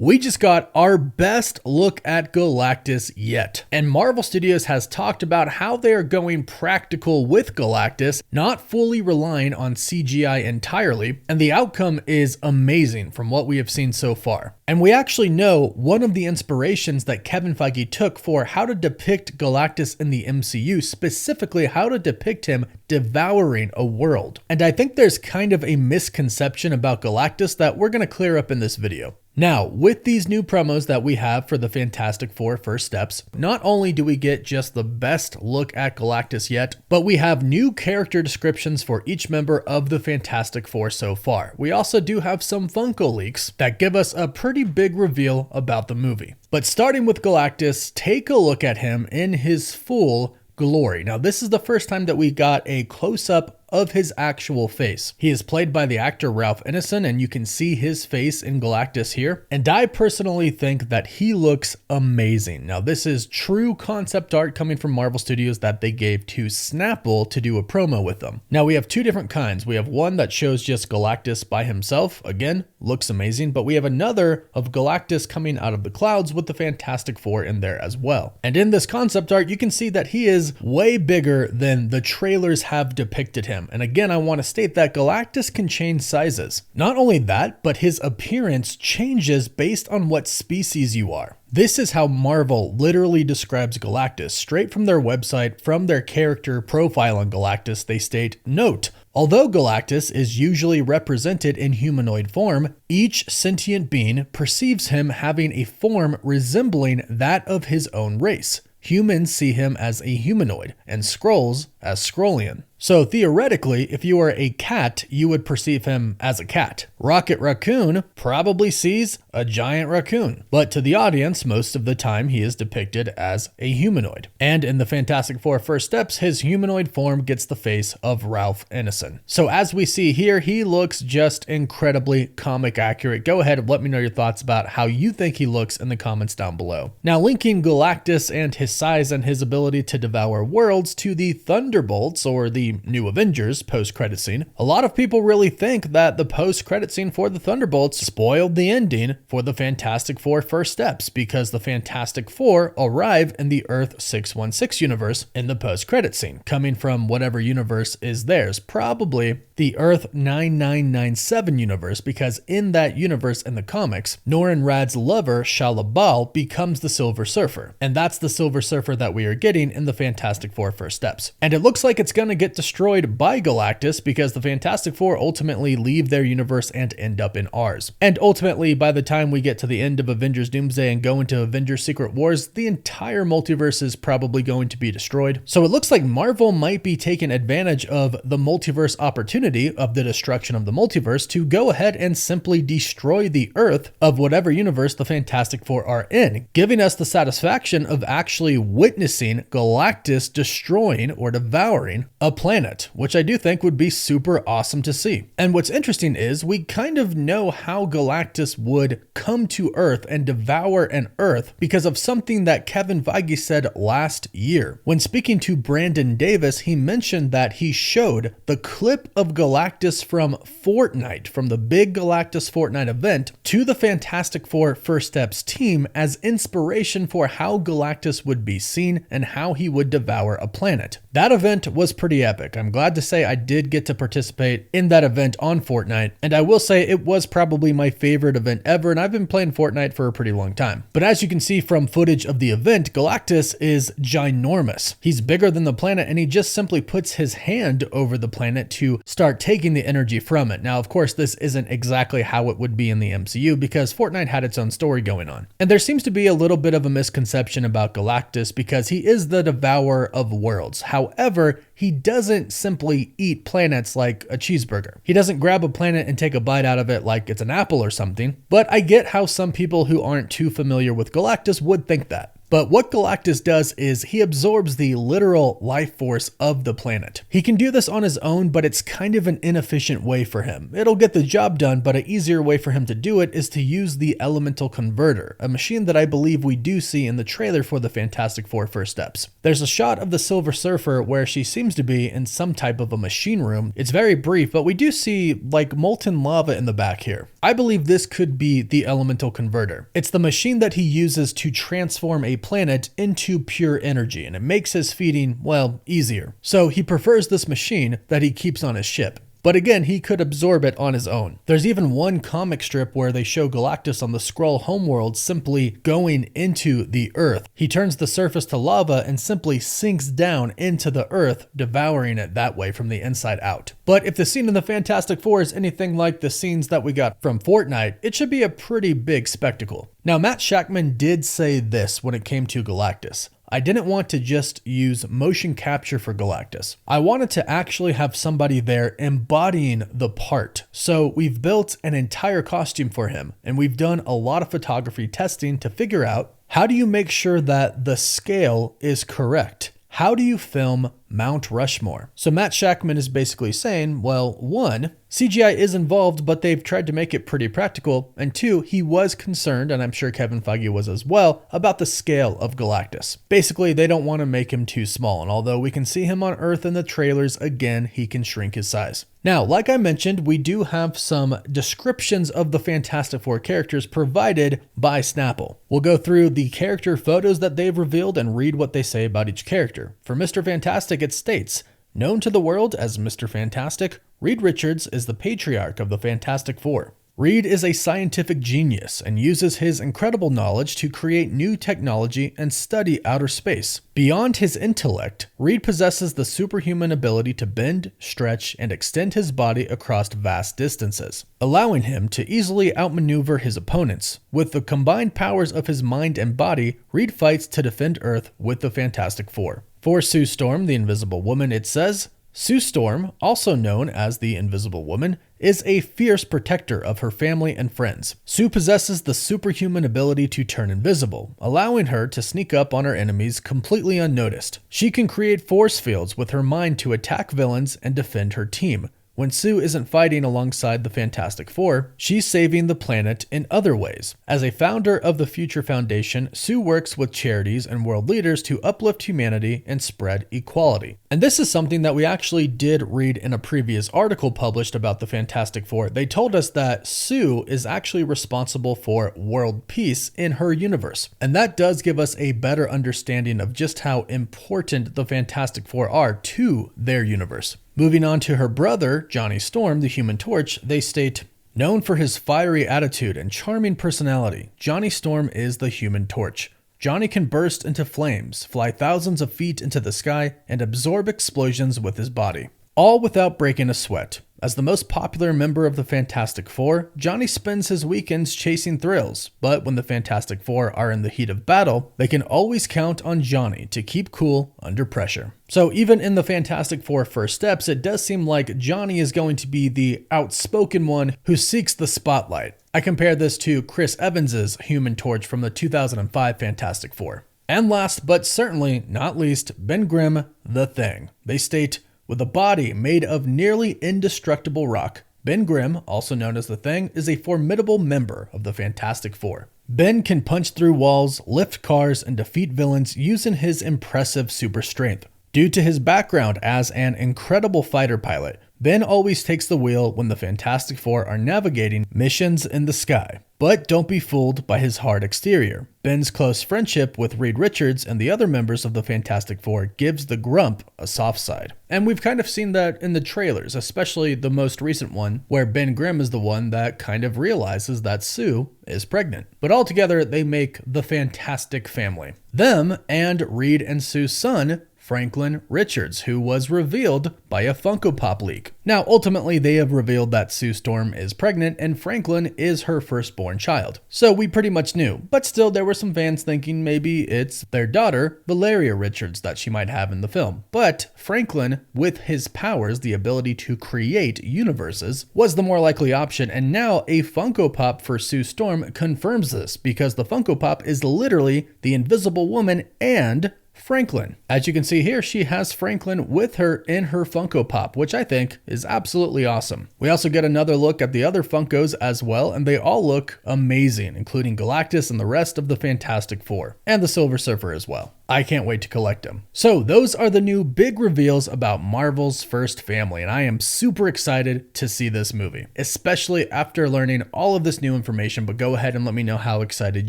We just got our best look at Galactus yet. And Marvel Studios has talked about how they are going practical with Galactus, not fully relying on CGI entirely, and the outcome is amazing from what we have seen so far. And we actually know one of the inspirations that Kevin Feige took for how to depict Galactus in the MCU, specifically how to depict him devouring a world. And I think there's kind of a misconception about Galactus that we're going to clear up in this video. Now, with these new promos that we have for the Fantastic Four First Steps, not only do we get just the best look at Galactus yet, but we have new character descriptions for each member of the Fantastic Four so far. We also do have some Funko leaks that give us a pretty big reveal about the movie. But starting with Galactus, take a look at him in his full glory. Now, this is the first time that we got a close-up of his actual face. He is played by the actor Ralph Ineson, and you can see his face in Galactus here. And I personally think that he looks amazing. Now, this is true concept art coming from Marvel Studios that they gave to Snapple to do a promo with them. Now, we have two different kinds. We have one that shows just Galactus by himself. Again, looks amazing. But we have another of Galactus coming out of the clouds with the Fantastic Four in there as well. And in this concept art, you can see that he is way bigger than the trailers have depicted him. And again, I want to state that Galactus can change sizes. Not only that, but his appearance changes based on what species you are. This is how Marvel literally describes Galactus. Straight from their website, from their character profile on Galactus, they state, "Note, although Galactus is usually represented in humanoid form, each sentient being perceives him having a form resembling that of his own race. Humans see him as a humanoid, and Skrulls as Skrullian." So theoretically, if you are a cat, you would perceive him as a cat. Rocket Raccoon probably sees a giant raccoon, but to the audience, most of the time he is depicted as a humanoid. And in the Fantastic Four First Steps, his humanoid form gets the face of Ralph Ineson. So as we see here, he looks just incredibly comic accurate. Go ahead and let me know your thoughts about how you think he looks in the comments down below. Now, linking Galactus and his size and his ability to devour worlds to the Thunderbolts, or the new Avengers post-credit scene, a lot of people really think that the post-credit scene for the Thunderbolts spoiled the ending for the Fantastic Four First Steps, because the Fantastic Four arrive in the Earth 616 universe in the post-credit scene, coming from whatever universe is theirs, probably the Earth 9997 universe, because in that universe in the comics, Norrin Radd's lover, Shalabal, becomes the Silver Surfer, and that's the Silver Surfer that we are getting in the Fantastic Four First Steps. And it looks like it's going to get destroyed by Galactus, because the Fantastic Four ultimately leave their universe and end up in ours. And ultimately, by the time we get to the end of Avengers Doomsday and go into Avengers Secret Wars, the entire multiverse is probably going to be destroyed. So it looks like Marvel might be taking advantage of the multiverse opportunity of the destruction of the multiverse to go ahead and simply destroy the Earth of whatever universe the Fantastic Four are in, giving us the satisfaction of actually witnessing Galactus destroying or devouring a planet, which I do think would be super awesome to see. And what's interesting is we kind of know how Galactus would come to Earth and devour an Earth because of something that Kevin Feige said last year. When speaking to Brandon Davis, he mentioned that he showed the clip of Galactus from Fortnite, from the big Galactus Fortnite event, to the Fantastic Four First Steps team as inspiration for how Galactus would be seen and how he would devour a planet. That event was pretty epic. I'm glad to say I did get to participate in that event on Fortnite, and I will say it was probably my favorite event ever, and I've been playing Fortnite for a pretty long time. But as you can see from footage of the event, Galactus is ginormous. He's bigger than the planet, and he just simply puts his hand over the planet to start taking the energy from it. Now, of course, this isn't exactly how it would be in the MCU, because Fortnite had its own story going on. And there seems to be a little bit of a misconception about Galactus because he is the devourer of worlds. However, he doesn't simply eat planets like a cheeseburger. He doesn't grab a planet and take a bite out of it like it's an apple or something, but I get how some people who aren't too familiar with Galactus would think that. But what Galactus does is he absorbs the literal life force of the planet. He can do this on his own, but it's kind of an inefficient way for him. It'll get the job done, but an easier way for him to do it is to use the elemental converter, a machine that I believe we do see in the trailer for the Fantastic Four First Steps. There's a shot of the Silver Surfer where she seems to be in some type of a machine room. It's very brief, but we do see like molten lava in the back here. I believe this could be the elemental converter. It's the machine that he uses to transform a planet into pure energy, and it makes his feeding, well, easier. So he prefers this machine that he keeps on his ship. But again, he could absorb it on his own. There's even one comic strip where they show Galactus on the Skrull homeworld simply going into the Earth. He turns the surface to lava and simply sinks down into the Earth, devouring it that way from the inside out. But if the scene in the Fantastic Four is anything like the scenes that we got from Fortnite, it should be a pretty big spectacle. Now, Matt Shakman did say this when it came to Galactus. I didn't want to just use motion capture for Galactus. I wanted to actually have somebody there embodying the part. So we've built an entire costume for him, and we've done a lot of photography testing to figure out how do you make sure that the scale is correct? How do you film Mount Rushmore? So Matt Shakman is basically saying, well, one, CGI is involved, but they've tried to make it pretty practical. And two, he was concerned, and I'm sure Kevin Feige was as well, about the scale of Galactus. Basically, they don't want to make him too small, and although we can see him on Earth in the trailers, again, he can shrink his size. Now, like I mentioned, we do have some descriptions of the Fantastic Four characters provided by Snapple. We'll go through the character photos that they've revealed and read what they say about each character. For Mr. Fantastic, it states, known to the world as Mr. Fantastic, Reed Richards is the patriarch of the Fantastic Four. Reed is a scientific genius and uses his incredible knowledge to create new technology and study outer space. Beyond his intellect, Reed possesses the superhuman ability to bend, stretch, and extend his body across vast distances, allowing him to easily outmaneuver his opponents. With the combined powers of his mind and body, Reed fights to defend Earth with the Fantastic Four. For Sue Storm, the Invisible Woman, it says, Sue Storm, also known as the Invisible Woman, is a fierce protector of her family and friends. Sue possesses the superhuman ability to turn invisible, allowing her to sneak up on her enemies completely unnoticed. She can create force fields with her mind to attack villains and defend her team. When Sue isn't fighting alongside the Fantastic Four, she's saving the planet in other ways. As a founder of the Future Foundation, Sue works with charities and world leaders to uplift humanity and spread equality. And this is something that we actually did read in a previous article published about the Fantastic Four. They told us that Sue is actually responsible for world peace in her universe. And that does give us a better understanding of just how important the Fantastic Four are to their universe. Moving on to her brother, Johnny Storm, the Human Torch, they state, known for his fiery attitude and charming personality, Johnny Storm is the Human Torch. Johnny can burst into flames, fly thousands of feet into the sky, and absorb explosions with his body, all without breaking a sweat. As the most popular member of the Fantastic Four, Johnny spends his weekends chasing thrills, but when the Fantastic Four are in the heat of battle, they can always count on Johnny to keep cool under pressure. So even in the Fantastic Four First Steps, it does seem like Johnny is going to be the outspoken one who seeks the spotlight. I compare this to Chris Evans's Human Torch from the 2005 Fantastic Four. And last but certainly not least, Ben Grimm, the Thing. They state, with a body made of nearly indestructible rock, Ben Grimm, also known as the Thing, is a formidable member of the Fantastic Four. Ben can punch through walls, lift cars, and defeat villains using his impressive super strength. Due to his background as an incredible fighter pilot, Ben always takes the wheel when the Fantastic Four are navigating missions in the sky. But don't be fooled by his hard exterior. Ben's close friendship with Reed Richards and the other members of the Fantastic Four gives the Grump a soft side. And we've kind of seen that in the trailers, especially the most recent one, where Ben Grimm is the one that kind of realizes that Sue is pregnant. But altogether, they make the Fantastic Family. Them and Reed and Sue's son, Franklin Richards, who was revealed by a Funko Pop leak. Now, ultimately, they have revealed that Sue Storm is pregnant and Franklin is her firstborn child. So we pretty much knew, but still there were some fans thinking maybe it's their daughter, Valeria Richards, that she might have in the film. But Franklin, with his powers, the ability to create universes, was the more likely option, and now a Funko Pop for Sue Storm confirms this, because the Funko Pop is literally the Invisible Woman and Franklin. As you can see here, she has Franklin with her in her Funko Pop, which I think is absolutely awesome. We also get another look at the other Funkos as well, and they all look amazing, including Galactus and the rest of the Fantastic Four, and the Silver Surfer as well. I can't wait to collect them. So those are the new big reveals about Marvel's first family, and I am super excited to see this movie, especially after learning all of this new information. But go ahead and let me know how excited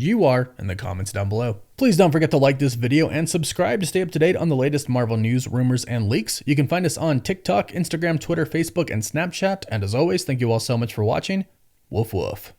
you are in the comments down below. Please don't forget to like this video and subscribe to stay up to date on the latest Marvel news, rumors, and leaks. You can find us on TikTok, Instagram, Twitter, Facebook, and Snapchat. And as always, thank you all so much for watching. Woof woof.